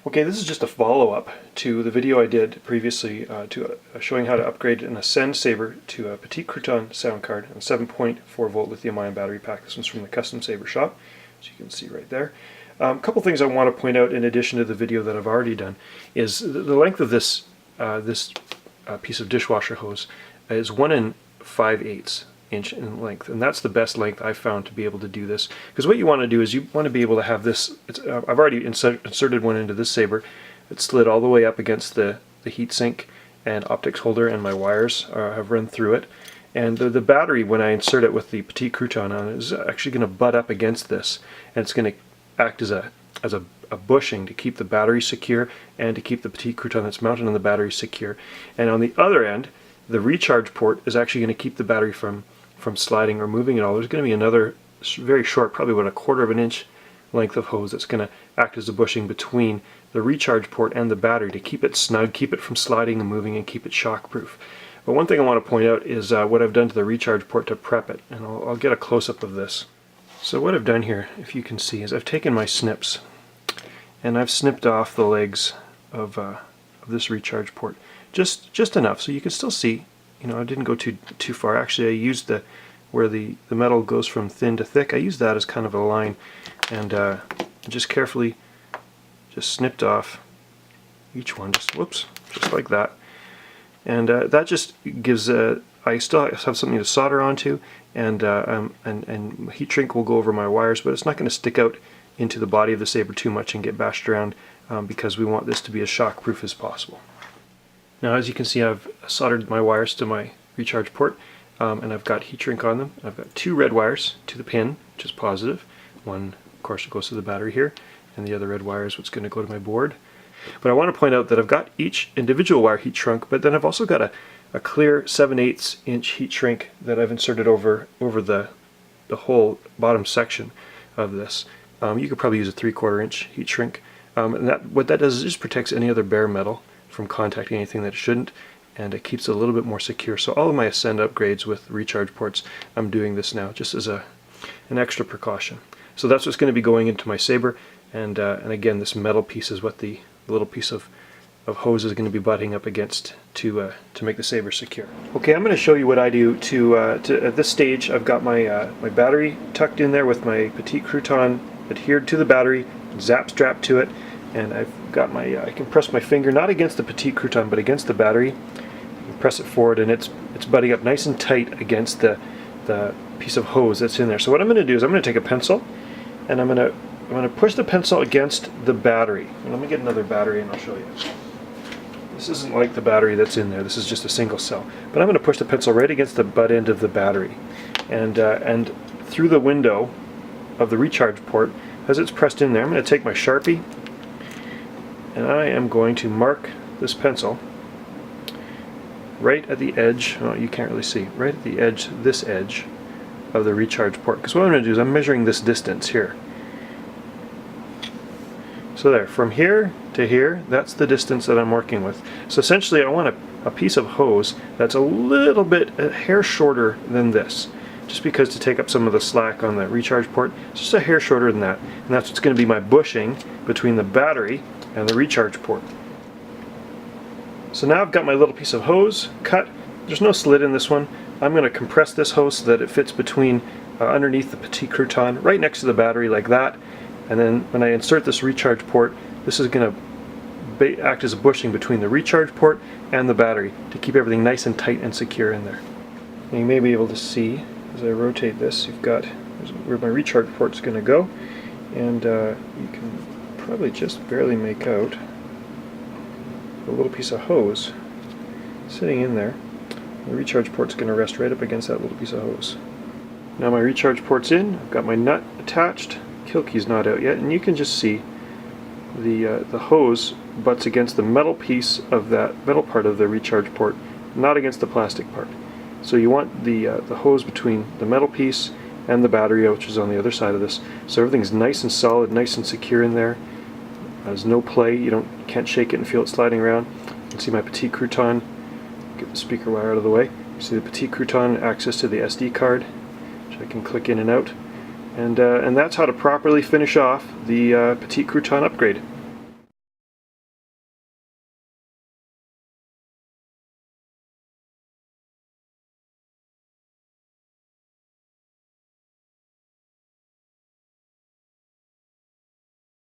Okay, this is just a follow-up to the video I did previously showing how to upgrade an Ascend Saber to a Petite Crouton sound card and 7.4 volt lithium-ion battery pack. This one's from the Custom Saber shop, as you can see right there. A couple things I want to point out in addition to the video that I've already done is the length of this piece of dishwasher hose is 1 5/8 inch in length, and that's the best length I've found to be able to do this, because what you want to do is you want to be able to have this. I've already inserted one into this saber. It's slid all the way up against the heat sink and optics holder, and my wires have run through it, and the battery, when I insert it with the Petite Crouton on it, is actually going to butt up against this, and it's going to act as a bushing to keep the battery secure and to keep the Petite Crouton that's mounted on the battery secure. And on the other end, the recharge port is actually going to keep the battery from sliding or moving at all. There's going to be another very short, probably about 1/4 of an inch length of hose that's going to act as a bushing between the recharge port and the battery to keep it snug, keep it from sliding and moving, and keep it shockproof. But one thing I want to point out is what I've done to the recharge port to prep it, and I'll get a close-up of this. So what I've done here, if you can see, is I've taken my snips and I've snipped off the legs of this recharge port, just enough so you can still see. You know, I didn't go too far. Actually, I used where the metal goes from thin to thick. I used that as kind of a line, and just carefully just snipped off each one. Just like that. And that just gives I still have something to solder onto, and heat shrink will go over my wires, but it's not going to stick out into the body of the saber too much and get bashed around, because we want this to be as shockproof as possible. Now, as you can see, I've soldered my wires to my recharge port, and I've got heat shrink on them. I've got 2 red wires to the pin, which is positive. One, of course, goes to the battery here, and the other red wire is what's going to go to my board. But I want to point out that I've got each individual wire heat shrunk, but then I've also got a clear 7/8 inch heat shrink that I've inserted over the whole bottom section of this. You could probably use a 3/4 inch heat shrink, and what that does is it just protects any other bare metal from contacting anything that it shouldn't, and it keeps it a little bit more secure. So all of my Ascend upgrades with recharge ports, I'm doing this now just as an extra precaution. So that's what's going to be going into my saber, and again, this metal piece is what the little piece of hose is going to be butting up against to make the saber secure. Okay, I'm going to show you what I do at this stage. I've got my my battery tucked in there with my Petite Crouton adhered to the battery, zap strapped to it, and I've got my I can press my finger not against the Petite Crouton but against the battery. Press it forward, and it's butting up nice and tight against the piece of hose that's in there. So what I'm going to do is I'm going to take a pencil, and I'm going to push the pencil against the battery. And let me get another battery and I'll show you. This isn't like the battery that's in there. This is just a single cell. But I'm going to push the pencil right against the butt end of the battery, and through the window of the recharge port, as it's pressed in there, I'm going to take my Sharpie, and I am going to mark this pencil right at the edge. Oh, you can't really see. Right at the edge, this edge of the recharge port. Because what I'm going to do is I'm measuring this distance here. So there, from here to here, that's the distance that I'm working with. So essentially, I want a piece of hose that's a little bit, a hair shorter than this, just because to take up some of the slack on the recharge port. It's just a hair shorter than that, and that's what's going to be my bushing between the battery and the recharge port. So now I've got my little piece of hose cut. There's no slit in this one. I'm going to compress this hose so that it fits between underneath the Petite Crouton, right next to the battery like that. And then when I insert this recharge port, this is going to act as a bushing between the recharge port and the battery to keep everything nice and tight and secure in there. And you may be able to see as I rotate this, you've got where my recharge port's going to go, and you can probably just barely make out a little piece of hose sitting in there. The recharge port's going to rest right up against that little piece of hose. Now my recharge port's in, I've got my nut attached, kill key's not out yet, and you can just see the hose butts against the metal piece of that metal part of the recharge port, not against the plastic part. So you want the hose between the metal piece and the battery, which is on the other side of this, so everything's nice and solid, nice and secure in there. There's no play. You can't shake it and feel it sliding around. You can see my Petite Crouton. Get the speaker wire out of the way. You see the Petite Crouton access to the SD card, which I can click in and out. And that's how to properly finish off the Petite Crouton upgrade.